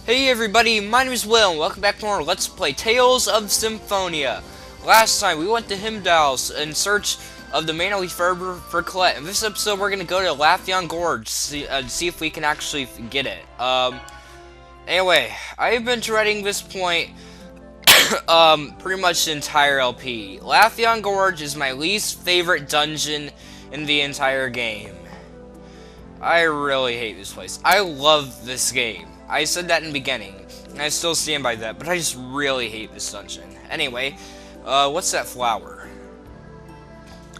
Hey everybody, my name is Will, and welcome back to our Let's Play Tales of Symphonia. Last time, we went to Himdall's in search of the manually for Colette. In this episode, we're going to go to Latheon Gorge, see if we can actually get it. Anyway, I've been dreading this point, pretty much the entire LP. Latheon Gorge is my least favorite dungeon in the entire game. I really hate this place. I love this game. I said that in the beginning, and I still stand by that, but I just really hate this dungeon. Anyway, what's that flower?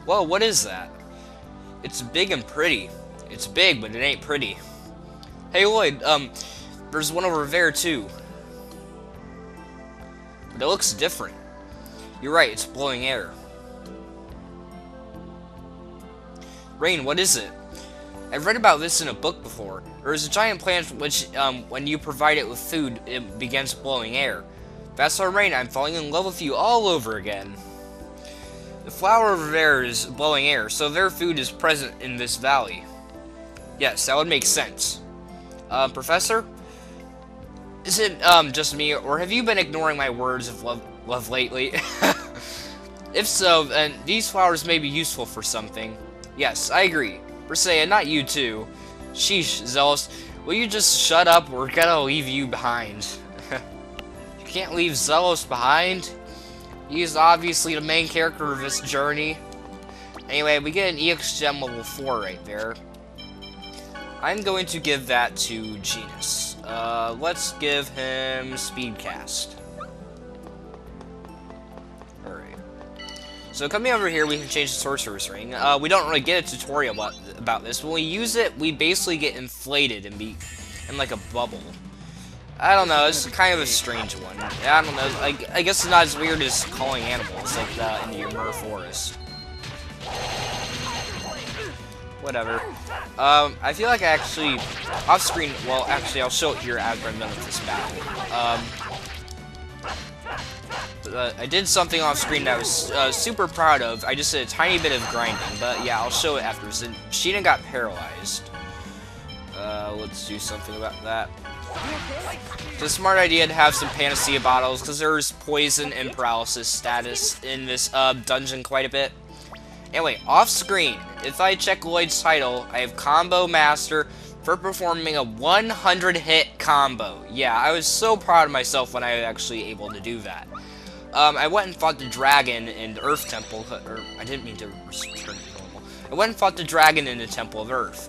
Whoa, what is that? It's big and pretty. It's big, but it ain't pretty. Hey Lloyd, there's one over there too. But it looks different. You're right, it's blowing air. Rain, what is it? I've read about this in a book before. There is a giant plant which, when you provide it with food, it begins blowing air. That's our Rain, I'm falling in love with you all over again. The flower over there is blowing air, so their food is present in this valley. Yes, that would make sense. Professor? Is it, just me, or have you been ignoring my words of love lately? If so, then these flowers may be useful for something. Yes, I agree. Persea, not you too. Sheesh, Zealous. Will you just shut up? We're gonna leave you behind. You can't leave Zealous behind. He's obviously the main character of this journey. Anyway, we get an EX gem level 4 right there. I'm going to give that to Genus. Let's give him Speedcast. So coming over here, we can change the Sorcerer's Ring. We don't really get a tutorial about this. When we use it, we basically get inflated and be in like a bubble. I don't know, it's kind of a strange one. I don't know, I guess it's not as weird as calling animals like in the Ymir Forest. Whatever. I feel like I actually, off screen, well actually I'll show it here after I'm done with this battle. I did something off screen that I was super proud of. I just did a tiny bit of grinding, but yeah, I'll show it afterwards. And Sheena got paralyzed. Let's do something about that. It's a smart idea to have some Panacea bottles, because there's poison and paralysis status in this dungeon quite a bit. Anyway, off screen, if I check Lloyd's title, I have Combo Master for performing a 100-hit combo. Yeah, I was so proud of myself when I was actually able to do that. I went and fought the dragon in the Earth Temple, or I didn't mean to return to normal. I went and fought the dragon in the Temple of Earth.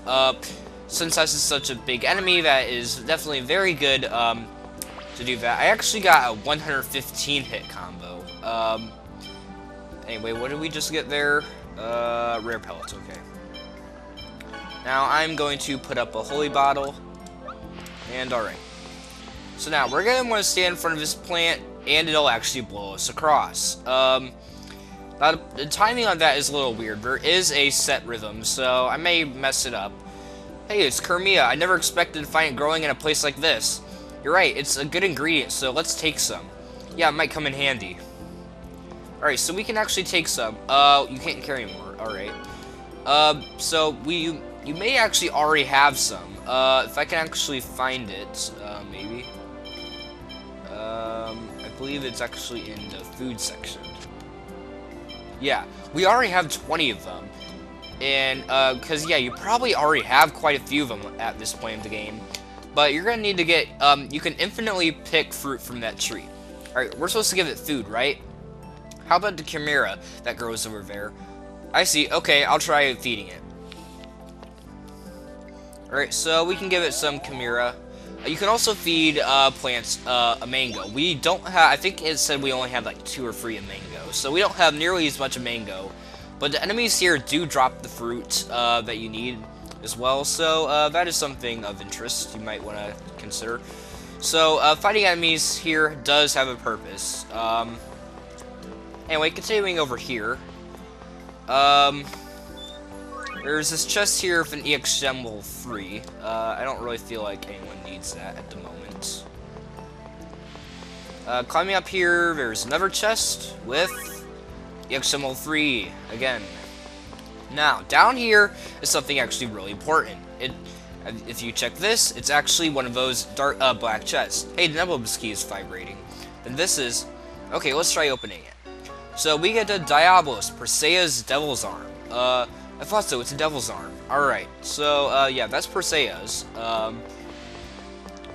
Since this is such a big enemy, that is definitely very good to do that. I actually got a 115-hit combo. Anyway, what did we just get there? Rare pellets, okay. Now I'm going to put up a holy bottle, and alright. So now we're going to want to stand in front of this plant, and it'll actually blow us across. Now the timing on that is a little weird. There is a set rhythm, so I may mess it up. Hey, it's Kermia. I never expected to find it growing in a place like this. You're right, it's a good ingredient, so let's take some. Yeah, it might come in handy. Alright, so we can actually take some. You can't carry more. Alright. So you may actually already have some. If I can actually find it, maybe. I believe it's actually in the food section. Yeah, we already have 20 of them. And, because, yeah, you probably already have quite a few of them at this point in the game. But you're gonna need to get, you can infinitely pick fruit from that tree. Alright, we're supposed to give it food, right? How about the chimera that grows over there? I see, okay, I'll try feeding it. Alright, so we can give it some chimera. You can also feed plants a mango. We don't have, I think it said we only have like 2 or 3 of mango, so we don't have nearly as much of mango. But the enemies here do drop the fruit that you need as well, so that is something of interest you might want to consider. So fighting enemies here does have a purpose. Anyway, continuing over here. There's this chest here with an EX gem level 3. I don't really feel like anyone needs that at the moment. Climbing up here, there's another chest with EX gem level 3 again. Now, down here is something actually really important. If you check this, it's actually one of those dark black chests. Hey, the Nebulous key is vibrating. Then this is... Okay, let's try opening it. So we get the Diablos, Perseia's Devil's Arm. I thought so, it's a Devil's Arm. Alright, so, yeah, that's Perseia's.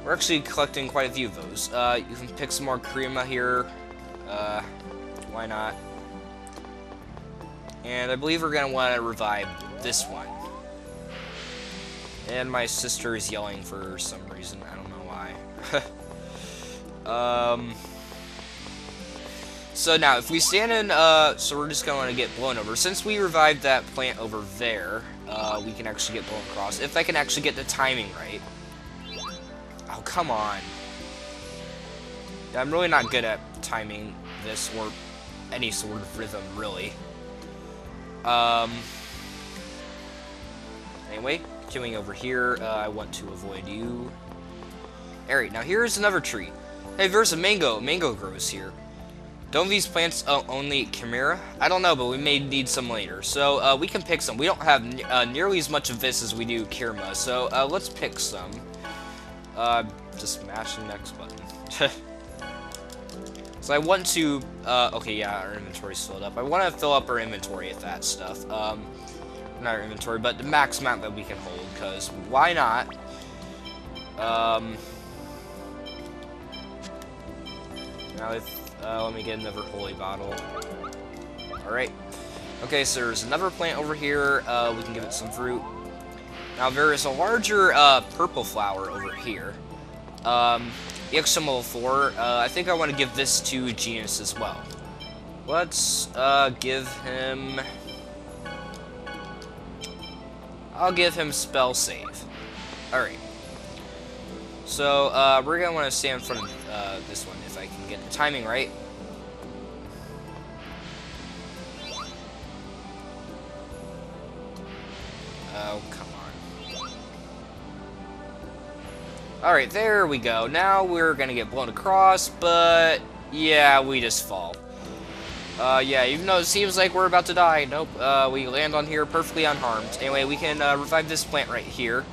We're actually collecting quite a few of those. You can pick some more Krima here. Why not? And I believe we're gonna want to revive this one. And my sister is yelling for some reason. I don't know why. So now, if we stand in, so we're just going to get blown over. Since we revived that plant over there, we can actually get blown across. If I can actually get the timing right. Oh, come on. Yeah, I'm really not good at timing this, or any sort of rhythm, really. Anyway, queuing over here, I want to avoid you. Alright, now here's another tree. Hey, there's a mango. Mango grows here. Don't these plants only Chimera? I don't know, but we may need some later. So, we can pick some. We don't have nearly as much of this as we do Kirma, so let's pick some. Just smash the next button. So I want to, okay, yeah, our inventory's filled up. I want to fill up our inventory with that stuff. Not our inventory, but the max amount that we can hold, because why not? Now let me get another holy bottle. Alright. Okay, so there's another plant over here. We can give it some fruit. Now there is a larger purple flower over here. XML 4. I think I want to give this to Genus as well. Let's give him... I'll give him spell save. Alright. So, we're going to want to stay in front of this one if I can get the timing right. Oh, come on. Alright, there we go. Now we're going to get blown across, but yeah, we just fall. Yeah, even though it seems like we're about to die, nope, we land on here perfectly unharmed. Anyway, we can revive this plant right here.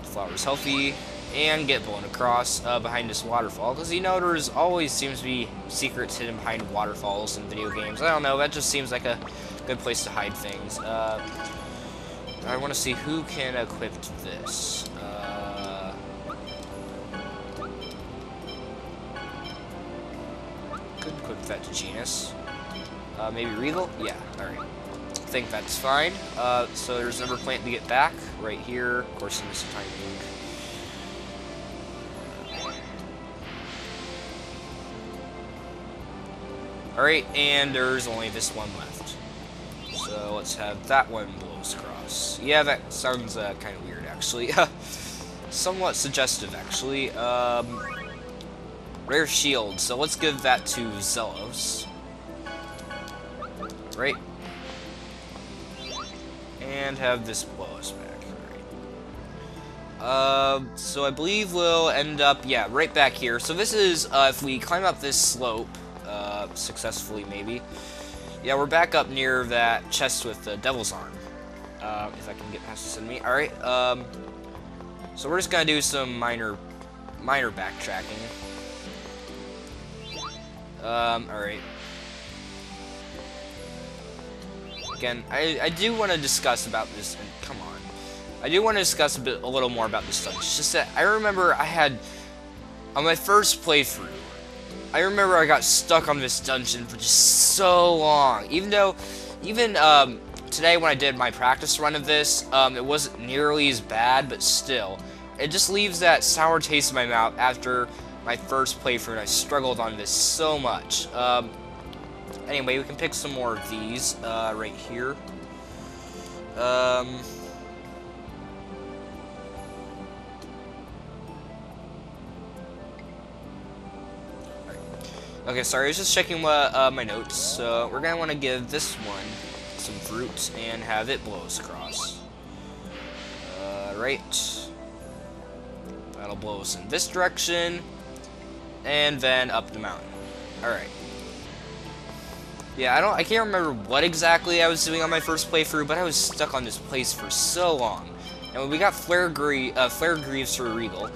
The flower's healthy, and get blown across behind this waterfall, because you know there's always seems to be secrets hidden behind waterfalls in video games. I don't know, that just seems like a good place to hide things. I want to see who can equip this. Could equip that to Genus. Maybe Regal? Yeah, alright. I think that's fine. So there's another plant to get back, right here. Of course, in this timing. Alright, and there's only this one left. So let's have that one blow us across. Yeah, that sounds kind of weird, actually. Somewhat suggestive, actually. Rare shield, so let's give that to Zelos. Right. And have this blow us back. Alright. So I believe we'll end up, yeah, right back here. So this is, if we climb up this slope, successfully maybe. Yeah, we're back up near that chest with the Devil's Arm. If I can get past this enemy. Alright, so we're just gonna do some minor backtracking. Alright. Again, I do want to discuss about this, and come on. I do want to discuss a little more about this dungeon. It's just that I remember I had, on my first playthrough, I remember I got stuck on this dungeon for just so long. Even today when I did my practice run of this, it wasn't nearly as bad, but still. It just leaves that sour taste in my mouth after my first playthrough, and I struggled on this so much. Anyway, we can pick some more of these, right here. Okay, sorry, I was just checking my notes. So we're gonna want to give this one some fruit and have it blow us across. Right. That'll blow us in this direction, and then up the mountain. All right. Yeah, I can't remember what exactly I was doing on my first playthrough, but I was stuck on this place for so long. And we got Flare Greaves for Regal.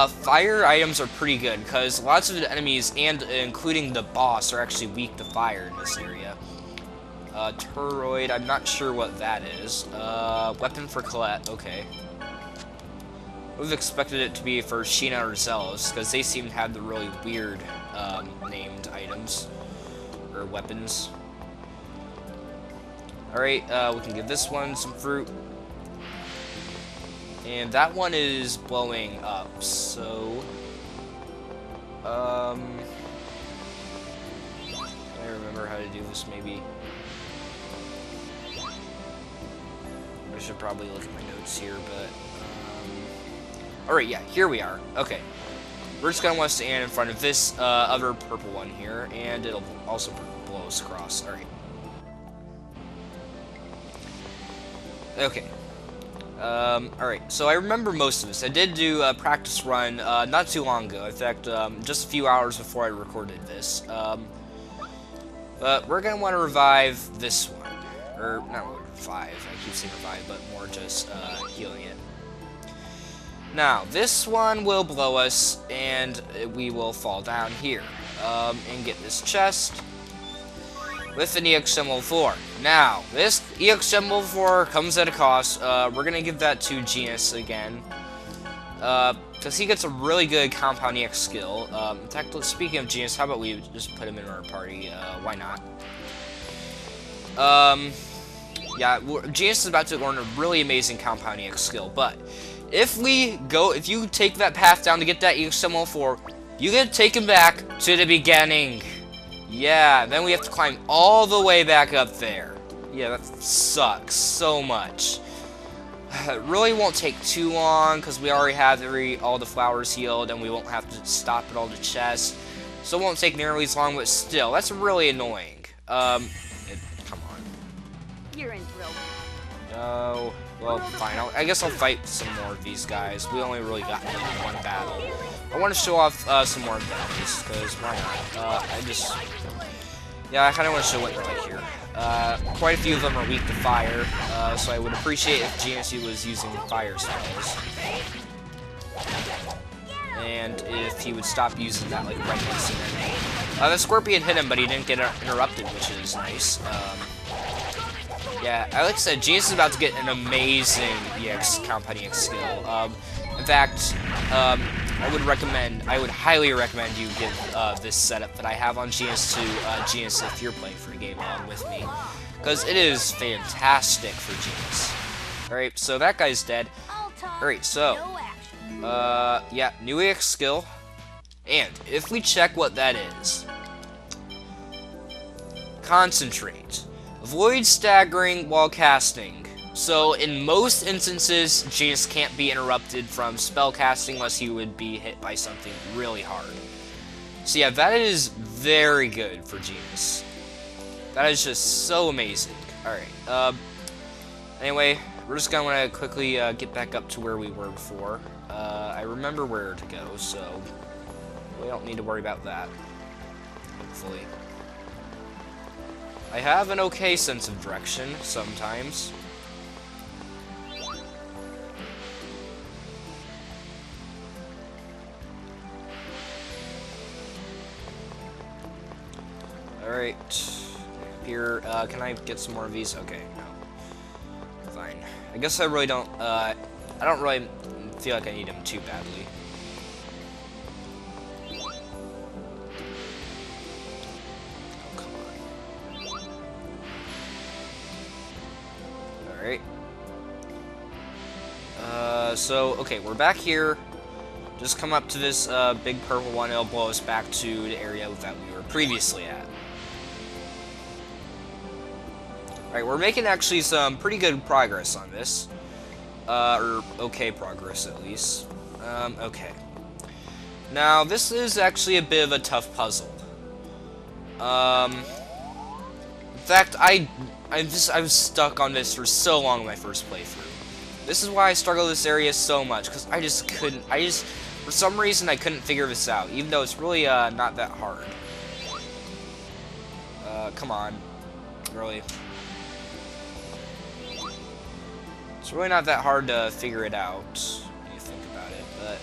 Fire items are pretty good, because lots of the enemies, and including the boss, are actually weak to fire in this area. Toroid, I'm not sure what that is. Weapon for Colette, okay. I would have expected it to be for Sheena or Zelos, because they seem to have the really weird named items, or weapons. Alright, we can give this one some fruit. And that one is blowing up, so... I remember how to do this, maybe. I should probably look at my notes here, but... Alright, yeah, here we are. Okay. We're just gonna want to stand in front of this other purple one here, and it'll also blow us across. Alright. Okay. Alright, so I remember most of this. I did do a practice run not too long ago. In fact, just a few hours before I recorded this. But we're going to want to revive this one. Or, not really revive, I keep saying revive, but more just healing it. Now, this one will blow us, and we will fall down here. And get this chest with an EX Symbol 4. Now, this EX Symbol 4 comes at a cost. We're going to give that to Genus again. Because he gets a really good Compound EX skill. In fact, speaking of Genus, how about we just put him in our party? Why not? Yeah, Genus is about to learn a really amazing Compound EX skill, but if you take that path down to get that EX Symbol 4, you get taken back to the beginning. Yeah, then we have to climb all the way back up there. Yeah, that sucks so much. It really won't take too long, because we already have all the flowers healed, and we won't have to stop at all the chests. So it won't take nearly as long, but still, that's really annoying. Come on. You're in trouble. No. Well, fine. I guess I'll fight some more of these guys. We only really got one battle. I want to show off some more abilities, because why not? Yeah, I kind of want to show what they're like here. Quite a few of them are weak to fire, so I would appreciate if GNC was using fire spells. And if he would stop using that, like, right next to him. The Scorpion hit him, but he didn't get interrupted, which is nice. Yeah, like I said, Genius is about to get an amazing EX Compound EX skill. In fact, I would highly recommend you give this setup that I have on Genius to Genius if you're playing for the game along with me, because it is fantastic for Genius. Alright, so that guy's dead. Alright, so, yeah, new EX skill, and if we check what that is, Concentrate. Avoid staggering while casting. So, in most instances, Genius can't be interrupted from spell casting unless he would be hit by something really hard. So yeah, that is very good for Genius. That is just so amazing. Alright, anyway, we're just gonna want to quickly get back up to where we were before. I remember where to go, so we don't need to worry about that. Hopefully. I have an okay sense of direction, sometimes. Alright. Here, can I get some more of these? Okay, no. Fine. I guess I really don't, I don't really feel like I need them too badly. Alright. So, okay, we're back here. Just come up to this big purple one, it'll blow us back to the area that we were previously at. Alright, we're making actually some pretty good progress on this. Or okay progress, at least. Okay. Now, this is actually a bit of a tough puzzle. In fact, I was stuck on this for so long in my first playthrough. This is why I struggle with this area so much, because for some reason, I couldn't figure this out, even though it's really, not that hard. Come on. Really. It's It's really not that hard to figure it out when you think about it. But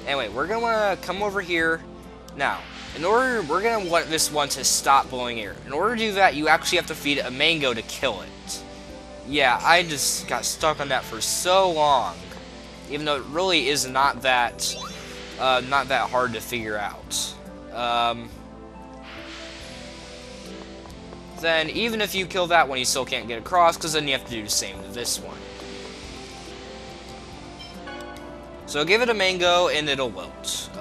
anyway, we're gonna want to come over here. Now, we're gonna want this one to stop blowing air. In order to do that, you actually have to feed it a mango to kill it. Yeah, I just got stuck on that for so long, even though it really is not that hard to figure out. Then even if you kill that one, you still can't get across, because then you have to do the same to this one. So give it a mango and it'll wilt.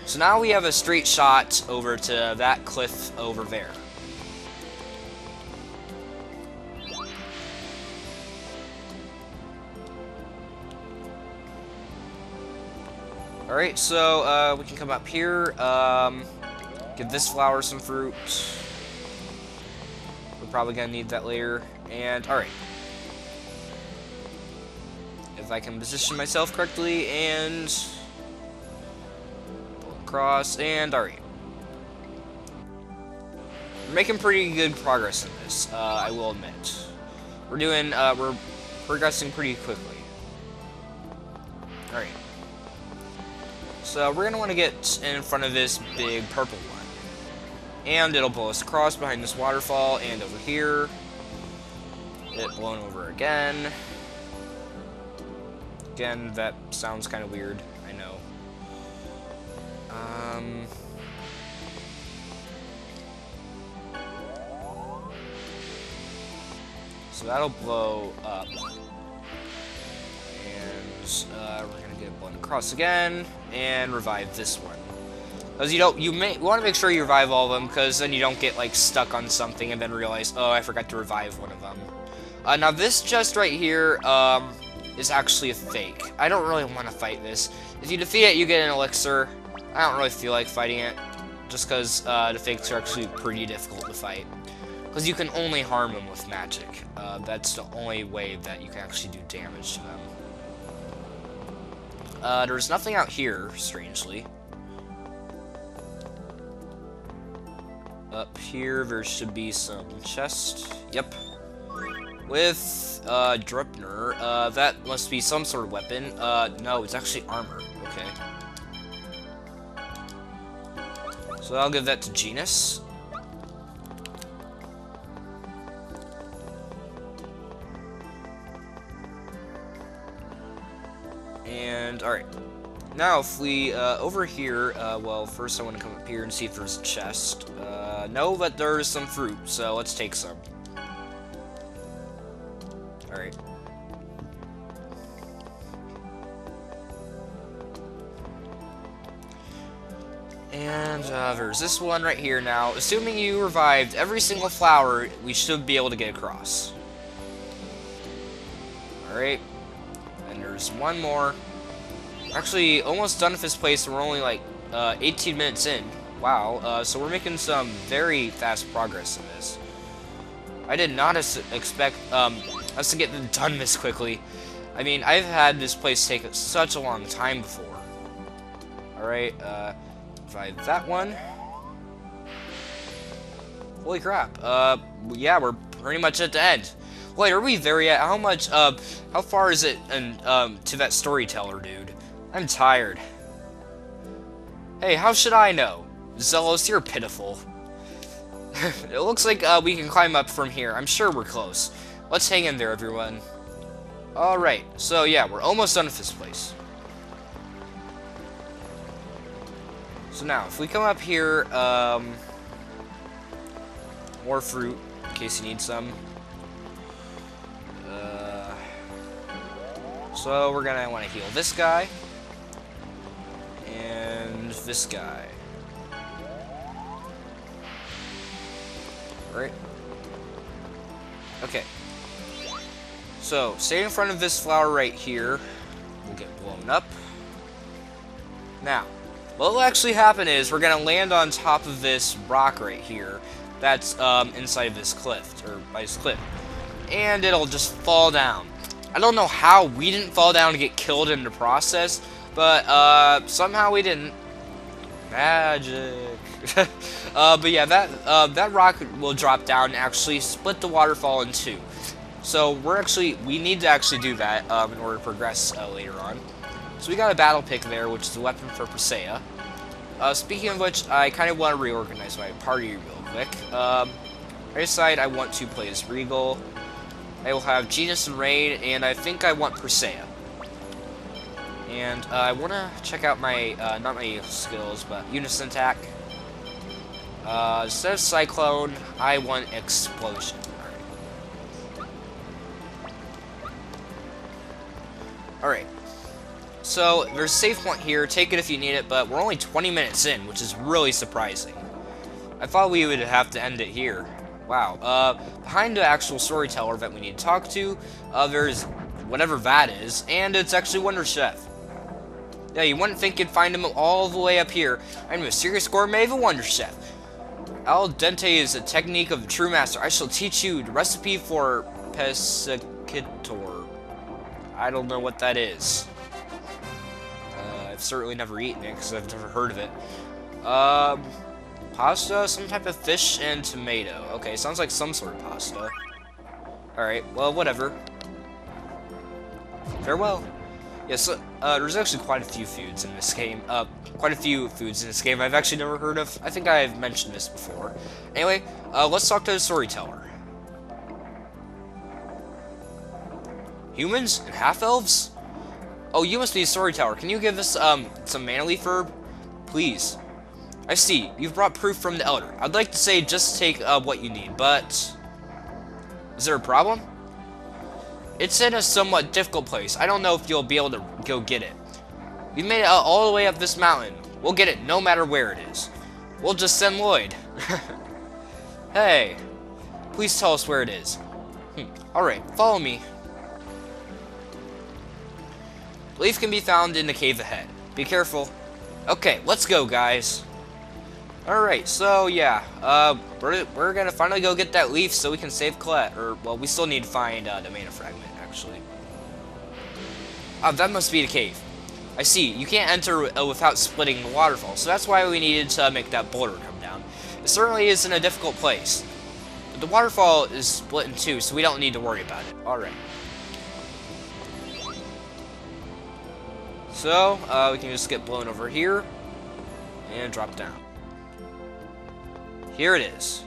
So now we have a straight shot over to that cliff over there. Alright, so we can come up here, give this flower some fruit. We're probably gonna need that later. And alright. If I can position myself correctly and pull across, and alright. We're making pretty good progress in this, I will admit. We're progressing pretty quickly. Alright. So we're going to want to get in front of this big purple one. And it'll blow us across behind this waterfall and over here. It blown over again. Again, that sounds kind of weird, I know. So that'll blow up. And we're gonna get it blown across again and revive this one. Because you want to make sure you revive all of them, because then you don't get like stuck on something and then realize, oh, I forgot to revive one of them. Now this chest right here is actually a fake. I don't really want to fight this. If you defeat it, you get an elixir. I don't really feel like fighting it, just because the fakes are actually pretty difficult to fight. Because you can only harm them with magic. That's the only way that you can actually do damage to them. There's nothing out here, strangely. Up here, there should be some chest. Yep. With, Drupner. That must be some sort of weapon. No, it's actually armor. Okay. So I'll give that to Genus. And, alright. Now, if we, over here, well, first I want to come up here and see if there's a chest. No, but there's some fruit, so let's take some. Alright. And, there's this one right here now. Assuming you revived every single flower, we should be able to get across. Alright. And there's one more. Actually, almost done with this place, and we're only like 18 minutes in. Wow, so we're making some very fast progress in this. I did not expect us to get done this quickly. I mean, I've had this place take such a long time before. Alright, revive that one. Holy crap. Yeah, we're pretty much at the end. Wait, are we there yet? How much, how far is it to that storyteller dude? I'm tired. Hey, how should I know? Zealous, you're pitiful. It looks like we can climb up from here. I'm sure we're close. Let's hang in there, everyone. Alright, so yeah, we're almost done with this place. So now, if we come up here, more fruit, in case you need some. So we're gonna want to heal this guy. And this guy. Right? Okay. So, stay in front of this flower right here. We'll get blown up. Now, what will actually happen is we're gonna land on top of this rock right here. That's inside of this cliff, or by this cliff. And it'll just fall down. I don't know how we didn't fall down and get killed in the process, but somehow we didn't. Magic. But yeah, that rock will drop down and actually split the waterfall in two. So we need to actually do that in order to progress later on. So we got a battle pick there, which is a weapon for Presea. Speaking of which, I kind of want to reorganize my party real quick. I decide I want to play as Regal. I will have Genius and Rain, and I think I want Presea. And I want to check out my, not my skills, but Unison Attack. Instead of Cyclone, I want Explosion. Alright. So, there's a save point here, take it if you need it, but we're only 20 minutes in, which is really surprising. I thought we would have to end it here. Wow. Behind the actual storyteller that we need to talk to, there's whatever that is, and it's actually Wonder Chef. Yeah, you wouldn't think you'd find him all the way up here. I'm a serious gourmet of a Wonder Chef. Al dente is a technique of a true master. I shall teach you the recipe for pescator. I don't know what that is. I've certainly never eaten it because I've never heard of it. Pasta, some type of fish and tomato. Okay, sounds like some sort of pasta. Alright, well, whatever. Farewell. Yes, there's actually quite a few foods in this game. I've actually never heard of. I think I've mentioned this before. Anyway, let's talk to the storyteller. Humans and half-elves? Oh, you must be a storyteller. Can you give us, some mana leaf herb? Please. I see. You've brought proof from the Elder. I'd like to say just take, what you need, but... Is there a problem? It's in a somewhat difficult place. I don't know if you'll be able to go get it. We made it out all the way up this mountain. We'll get it no matter where it is. We'll just send Lloyd. Hey, please tell us where it is. Alright, follow me. Leaf can be found in the cave ahead. Be careful. Okay, let's go, guys. Alright, so yeah, we're gonna finally go get that leaf so we can save Colette. Or, well, we still need to find the mana fragment, actually. That must be the cave. I see, you can't enter without splitting the waterfall, so that's why we needed to make that boulder come down. It certainly is in a difficult place. But the waterfall is split in two, so we don't need to worry about it. Alright. So, we can just get blown over here, and drop down. Here it is.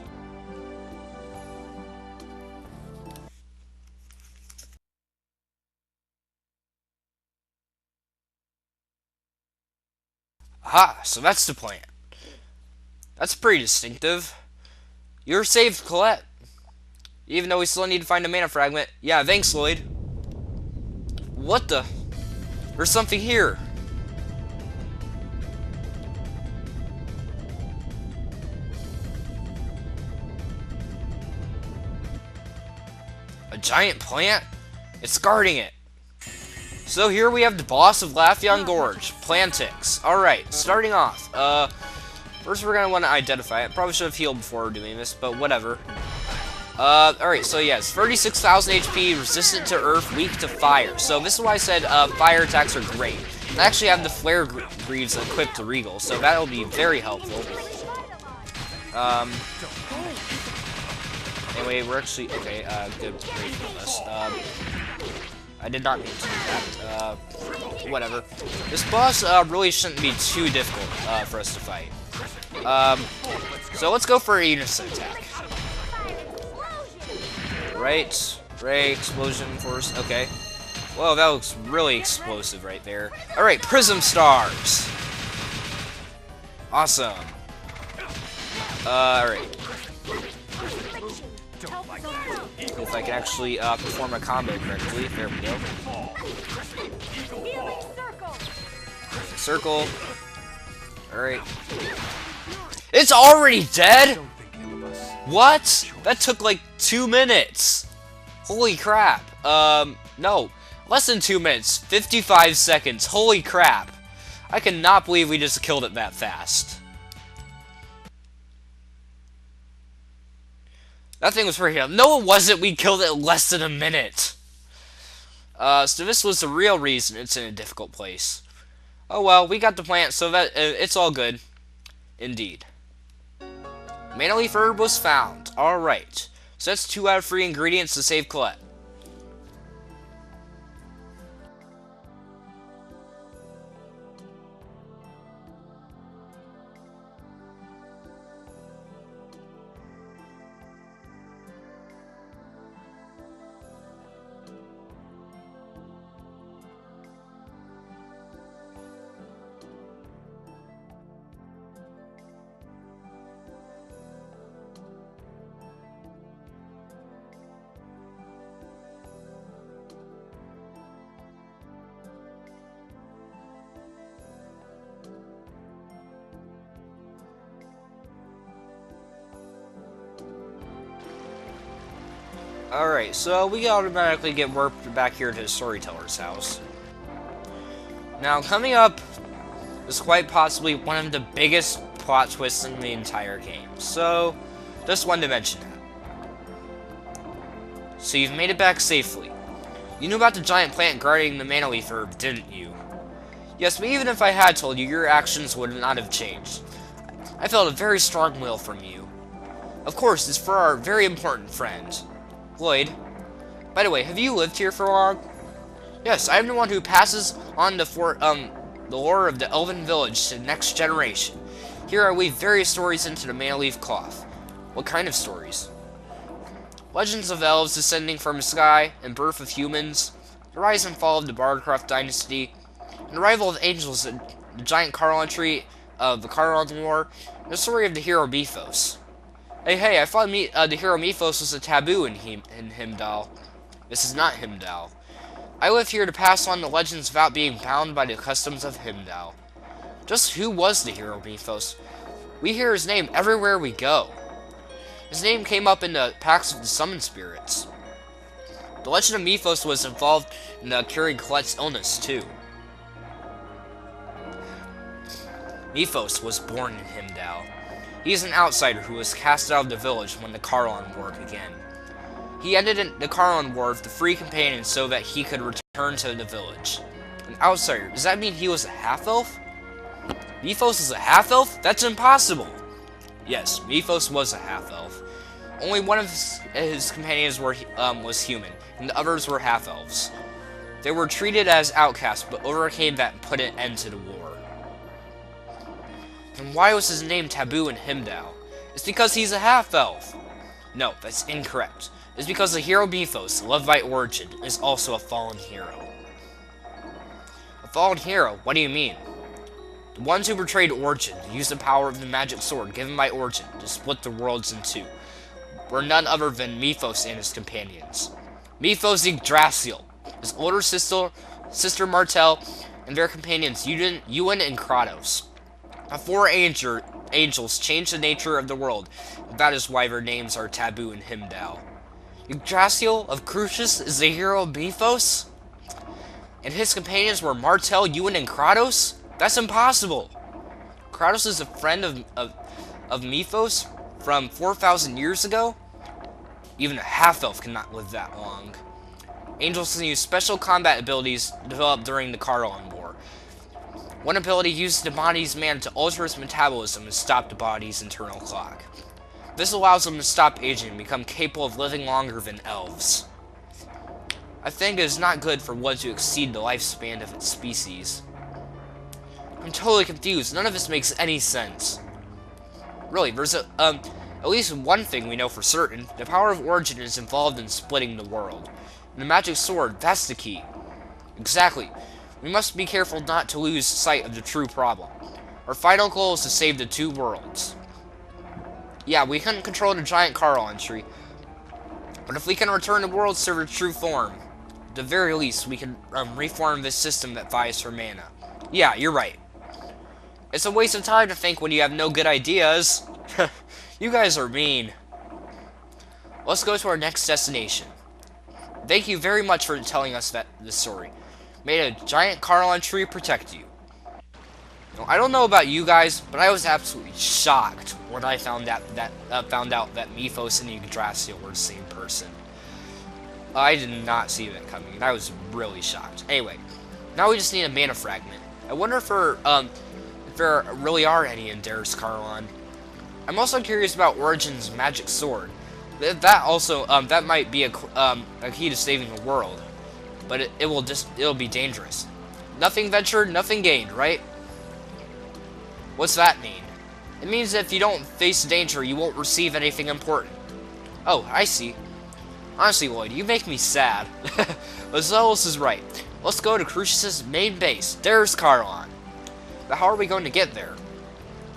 Aha, so that's the plan. That's pretty distinctive. You're saved, Colette. Even though we still need to find a mana fragment. Yeah, thanks, Lloyd. What the? There's something here. A giant plant? It's guarding it. So here we have the boss of Latheon Gorge, Plantix. Alright, starting off. First we're going to want to identify it. Probably should have healed before doing this, but whatever. Alright, so yes, 36,000 HP, resistant to earth, weak to fire. So this is why I said fire attacks are great. And I actually have the flare greaves equipped to Regal, so that'll be very helpful. Anyway, we're actually, okay, good, great for us. I did not mean to do that. Whatever. This boss, really shouldn't be too difficult, for us to fight. So let's go for a unison attack. Right, Ray, explosion, force, okay. Whoa, that looks really explosive right there. Alright, Prism Stars! Awesome. Alright. If I can actually perform a combo correctly. There we go. Circle. Alright. It's already dead?! What? That took like 2 minutes! Holy crap. No. Less than 2 minutes. 55 seconds. Holy crap. I cannot believe we just killed it that fast. That thing was pretty hell. No, it wasn't. We killed it in less than a minute. So this was the real reason it's in a difficult place. Oh well, we got the plant, so that it's all good. Indeed. Mana leaf herb was found. Alright. So that's 2 out of 3 ingredients to save Colette. Alright, so we automatically get warped back here to the storyteller's house. Now, coming up is quite possibly one of the biggest plot twists in the entire game. So, just wanted to mention that. So you've made it back safely. You knew about the giant plant guarding the mana leaf herb, didn't you? Yes, but even if I had told you, your actions would not have changed. I felt a very strong will from you. Of course, it's for our very important friend, Lloyd. By the way, have you lived here for long? Yes, I am the one who passes on the lore of the Elven Village to the next generation. Here I weave various stories into the mana leaf cloth. What kind of stories? Legends of elves descending from the sky and birth of humans, the rise and fall of the Bardcraft dynasty, and the arrival of angels in the giant Carlon tree of the Carlon War, and the story of the hero Mythos. Hey, I thought the hero Mythos was a taboo in Heimdall. This is not Heimdall. I live here to pass on the legends without being bound by the customs of Heimdall. Just who was the hero Mythos? We hear his name everywhere we go. His name came up in the packs of the summoned spirits. The legend of Mythos was involved in curing Colette's illness, too. Mythos was born in Heimdall. He is an outsider who was cast out of the village when the Carlon War began. He ended in the Carlon War with the free companions so that he could return to the village. An outsider, does that mean he was a half-elf? Mythos is a half-elf? That's impossible! Yes, Mythos was a half-elf. Only one of his companions was human, and the others were half-elves. They were treated as outcasts, but overcame that and put an end to the war. And why was his name taboo in Heimdall? It's because he's a half-elf. No, that's incorrect. It's because the hero Mythos, loved by Origin, is also a fallen hero. A fallen hero? What do you mean? The ones who betrayed Origin used the power of the magic sword given by Origin to split the worlds in two, were none other than Mythos and his companions. Mythos Yggdrasil, his older sister Martel, and their companions Ewan and Kratos. The four angels changed the nature of the world, and that is why their names are taboo in Heimdall. Yggdrasil of Crucius is the hero of Mythos? And his companions were Martel, Ewan, and Kratos? That's impossible! Kratos is a friend of Mythos from 4,000 years ago? Even a half-elf cannot live that long. Angels can use special combat abilities developed during the Carlon War. One ability uses the body's mana to alter its metabolism and stop the body's internal clock. This allows them to stop aging and become capable of living longer than elves. I think it is not good for one to exceed the lifespan of its species. I'm totally confused. None of this makes any sense. Really, there's at least one thing we know for certain. The power of Origin is involved in splitting the world. And the magic sword, that's the key. Exactly. We must be careful not to lose sight of the true problem. Our final goal is to save the two worlds. Yeah, we couldn't control the giant Carlon tree. But if we can return the worlds to their true form, at the very least, we can reform this system that vies for mana. Yeah, you're right. It's a waste of time to think when you have no good ideas. You guys are mean. Let's go to our next destination. Thank you very much for telling us this story. May a giant Carlon tree protect you. Now, I don't know about you guys, but I was absolutely shocked when I found out that Mythos and Yggdrasil were the same person. I did not see that coming, and I was really shocked. Anyway, now we just need a mana fragment. I wonder if there really are any in Dares Carlon. I'm also curious about Origin's magic sword. That might be a key to saving the world, but it'll be dangerous. Nothing ventured, nothing gained, right? What's that mean? It means that if you don't face danger, you won't receive anything important. Oh, I see. Honestly, Lloyd, you make me sad. But Zealous is right. Let's go to Crucius's main base. There's Carlon. But how are we going to get there?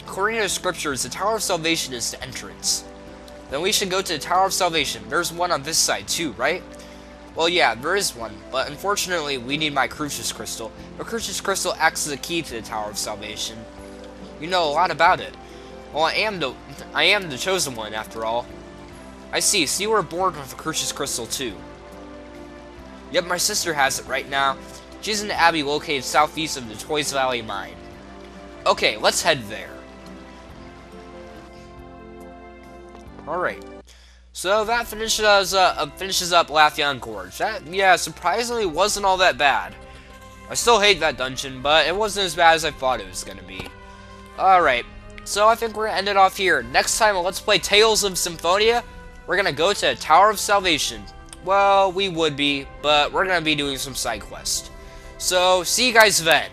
According to the scriptures, the Tower of Salvation is the entrance. Then we should go to the Tower of Salvation. There's one on this side too, right? Well, yeah, there is one, but unfortunately, we need my Crucius Crystal. The Crucius Crystal acts as a key to the Tower of Salvation. You know a lot about it. Well, I am the chosen one, after all. I see. So you were born with a Crucius Crystal too. Yep, my sister has it right now. She's in the abbey located southeast of the Toys Valley mine. Okay, let's head there. Alright. So that finishes up Latheon Gorge. That, yeah, surprisingly wasn't all that bad. I still hate that dungeon, but it wasn't as bad as I thought it was going to be. Alright, so I think we're going to end it off here. Next time on Let's Play Tales of Symphonia, we're going to go to Tower of Salvation. Well, we would be, but we're going to be doing some side quests. So, see you guys then.